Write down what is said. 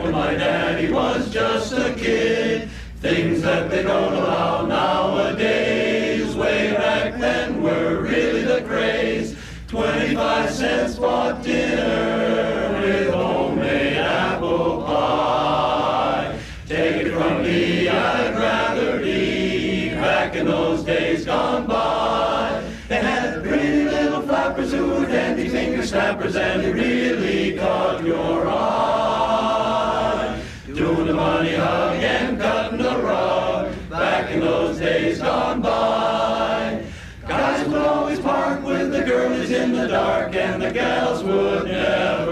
back when my daddy was just a kid. Things that they don't allow nowadays, way back then were really the craze. 25 cents bought dinner with homemade apple pie. Take it from me, I'd rather eat back in those days gone by. They had pretty little flappers who were dandy finger snappers, and they really caught your eye. Doing the money hug and cutting the rug back in those days gone by. Guys would always park with the girlies in the dark, and the gals would never